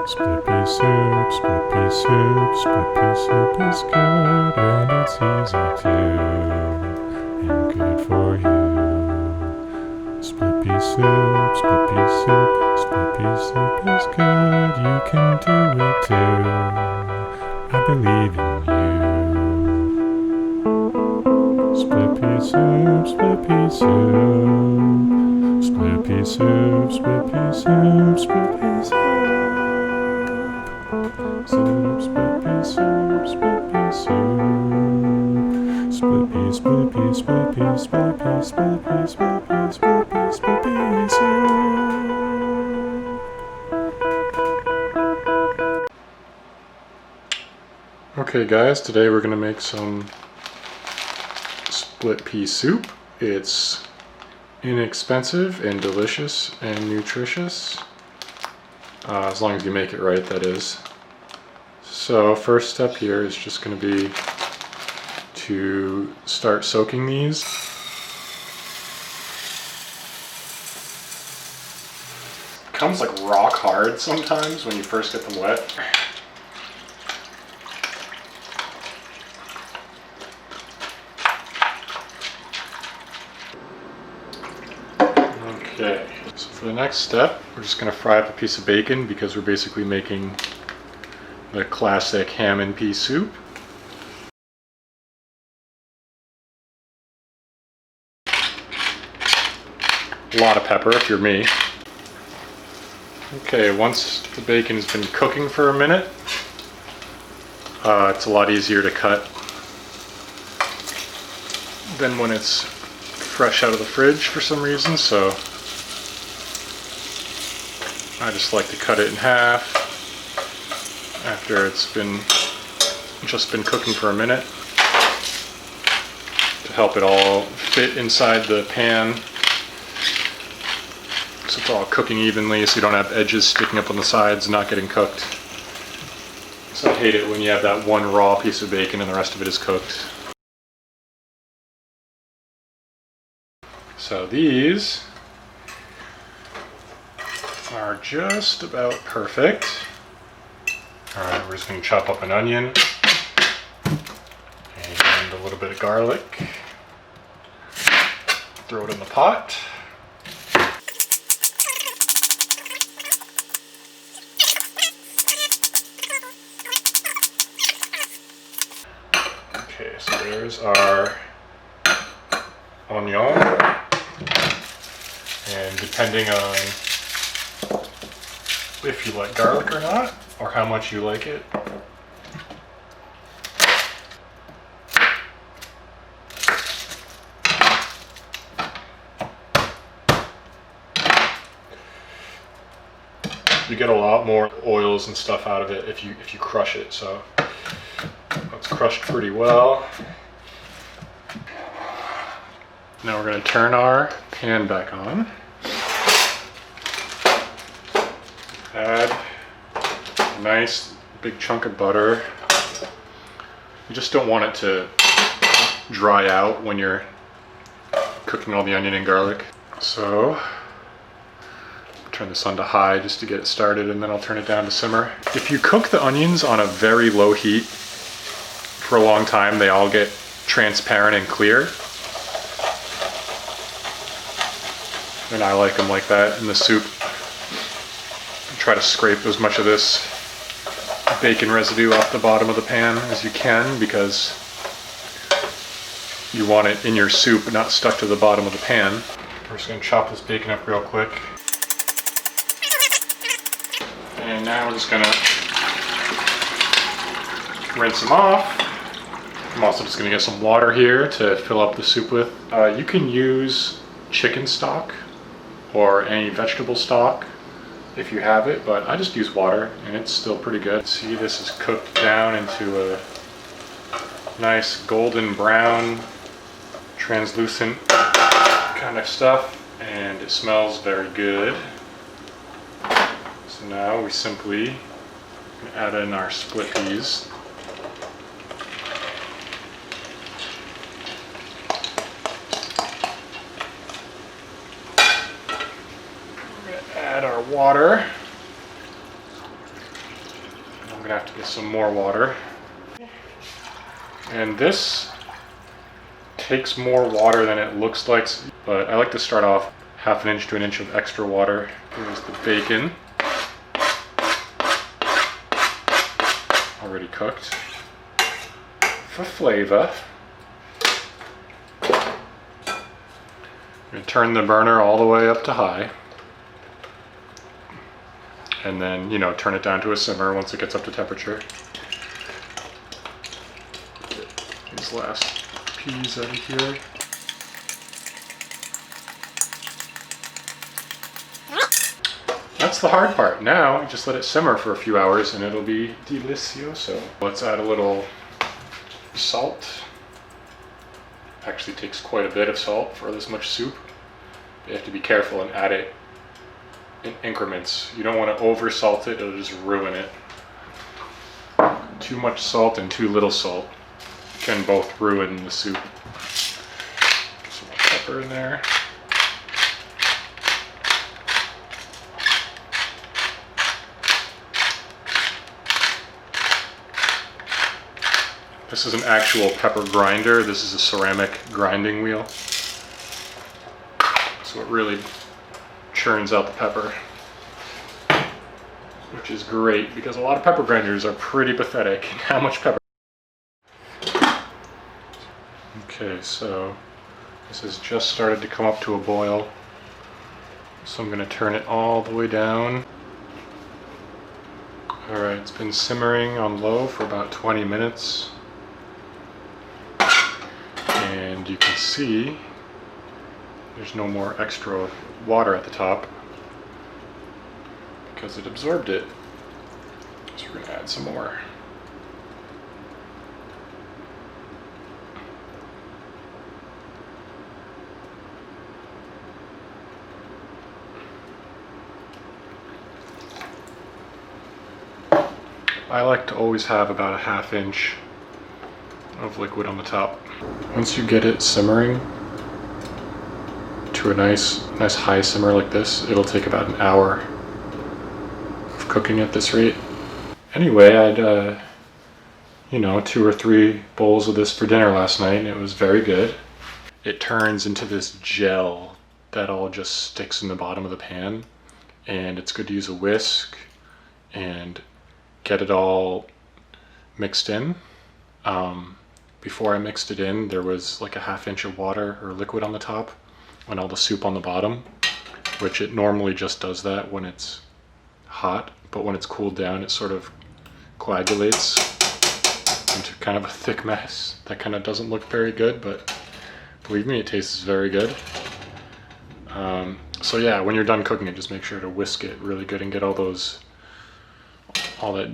Split pea soup, split pea soup, split pea soup is good and it's easy too, and good for you. Split pea soup, split pea soup, split pea soup is good, you can do it too. I believe in you. Split pea soup, split pea soup, split pea soup, split pea soup, split pea soup. Soup, split pea soup, split pea soup. Split pea, split pea, split pea, split pea, split pea, split pea, split pea, split pea soup. Okay guys, today we're gonna make some split pea soup. It's inexpensive and delicious and nutritious. As long as you make it right, that is. So first step here is just going to be to start soaking these. It comes like rock hard sometimes when you first get them wet. Okay, so for the next step, we're just going to fry up a piece of bacon because we're basically making the classic ham and pea soup. A lot of pepper if you're me. Okay, once the bacon has been cooking for a minute, it's a lot easier to cut than when it's fresh out of the fridge for some reason, so I just like to cut it in half after it's just been cooking for a minute to help it all fit inside the pan so it's all cooking evenly, so you don't have edges sticking up on the sides and not getting cooked. So I hate it when you have that one raw piece of bacon and the rest of it is cooked. So these are just about perfect. Alright, we're just going to chop up an onion and a little bit of garlic. Throw it in the pot. Okay, so there's our onion. And depending on if you like garlic or not, or how much you like it, you get a lot more oils and stuff out of it if you crush it. So it's crushed pretty well. Now we're going to turn our pan back on. Add a nice big chunk of butter. You just don't want it to dry out when you're cooking all the onion and garlic. So turn this on to high just to get it started, and then I'll turn it down to simmer. If you cook the onions on a very low heat for a long time, they all get transparent and clear. And I like them like that in the soup. Try to scrape as much of this bacon residue off the bottom of the pan as you can, because you want it in your soup, not stuck to the bottom of the pan. We're just going to chop this bacon up real quick. And now we're just going to rinse them off. I'm also just going to get some water here to fill up the soup with. You can use chicken stock or any vegetable stock if you have it, but I just use water and it's still pretty good. See, this is cooked down into a nice golden brown, translucent kind of stuff, and it smells very good. So now we simply add in our split peas. Add our water. I'm gonna have to get some more water. And this takes more water than it looks like, but I like to start off half an inch to an inch of extra water. Here's the bacon. Already cooked. For flavor. I'm going to turn the burner all the way up to high. And then, you know, turn it down to a simmer once it gets up to temperature. Get these last peas out of here. That's the hard part. Now, just let it simmer for a few hours and it'll be delicioso. Let's add a little salt. Actually takes quite a bit of salt for this much soup. You have to be careful and add it in increments. You don't want to over salt it, it'll just ruin it. Too much salt and too little salt can both ruin the soup. Some more pepper in there. This is an actual pepper grinder. This is a ceramic grinding wheel. So it really churns out the pepper, which is great because a lot of pepper grinders are pretty pathetic in how much pepper. Okay, so this has just started to come up to a boil. So I'm going to turn it all the way down. Alright, it's been simmering on low for about 20 minutes. And you can see there's no more extra water at the top because it absorbed it. So we're going to add some more. I like to always have about a ½ inch of liquid on the top. Once you get it simmering to a nice high simmer like this, it'll take about an hour of cooking at this rate. Anyway, I'd you know, 2 or 3 bowls of this for dinner last night and it was very good. It turns into this gel that all just sticks in the bottom of the pan, and it's good to use a whisk and get it all mixed in. Before I mixed it in, there was like a ½ inch of water or liquid on the top and all the soup on the bottom, which it normally just does that when it's hot, but when it's cooled down, it sort of coagulates into kind of a thick mess that kind of doesn't look very good, but believe me, it tastes very good. So yeah, when you're done cooking it, just make sure to whisk it really good and get all that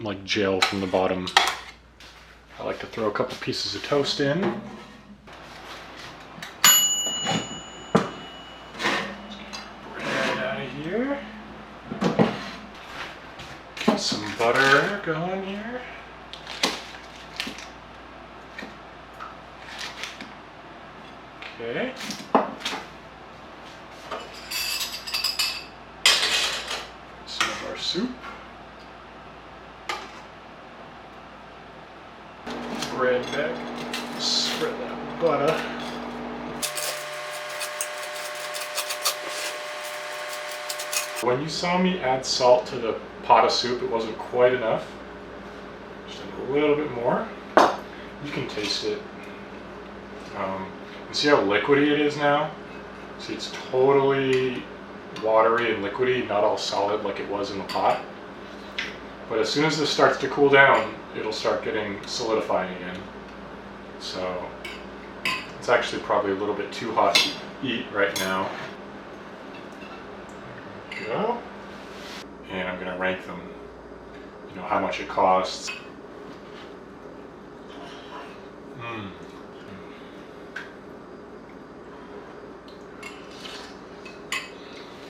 like gel from the bottom. I like to throw a couple pieces of toast in. Bread out of here. Get some butter going here. Okay. Some of our soup. Bread back, spread that butter. When you saw me add salt to the pot of soup, it wasn't quite enough. Just a little bit more. You can taste it. You see how liquidy it is now? See, it's totally watery and liquidy, not all solid like it was in the pot. But as soon as this starts to cool down, it'll start getting solidifying again. So it's actually probably a little bit too hot to eat right now. There we go. And I'm gonna rank them, you know, how much it costs.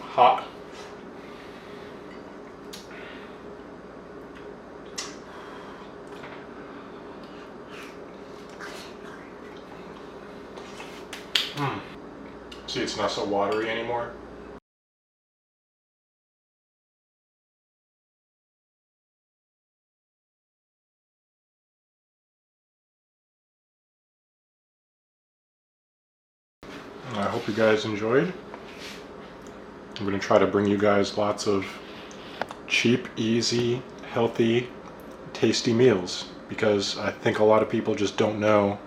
Hot. See, it's not so watery anymore. I hope you guys enjoyed. I'm going to try to bring you guys lots of cheap, easy, healthy, tasty meals, because I think a lot of people just don't know.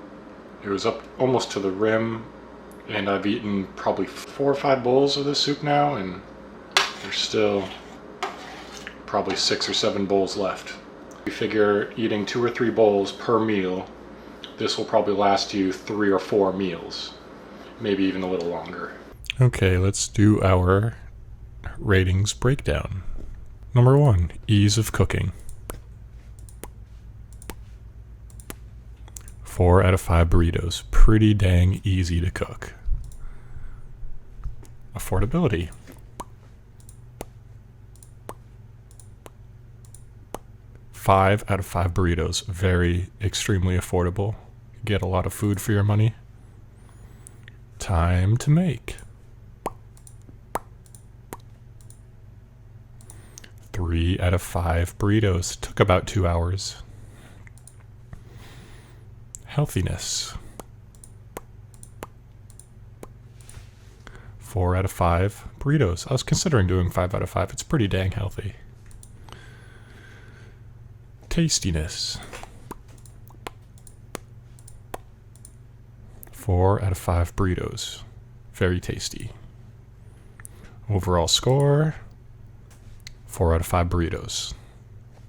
It was up almost to the rim, and I've eaten probably 4 or 5 bowls of this soup now, and there's still probably 6 or 7 bowls left. We figure eating 2 or 3 bowls per meal, this will probably last you 3 or 4 meals, maybe even a little longer. Okay, let's do our ratings breakdown. Number 1, ease of cooking. 4 out of 5 burritos. Pretty dang easy to cook. Affordability. 5 out of 5 burritos. Very, extremely affordable. Get a lot of food for your money. Time to make. 3 out of 5 burritos. Took about 2 hours. Healthiness. 4 out of 5 burritos. I was considering doing 5 out of 5. It's pretty dang healthy. Tastiness. 4 out of 5 burritos. Very tasty. Overall score, 4 out of 5 burritos.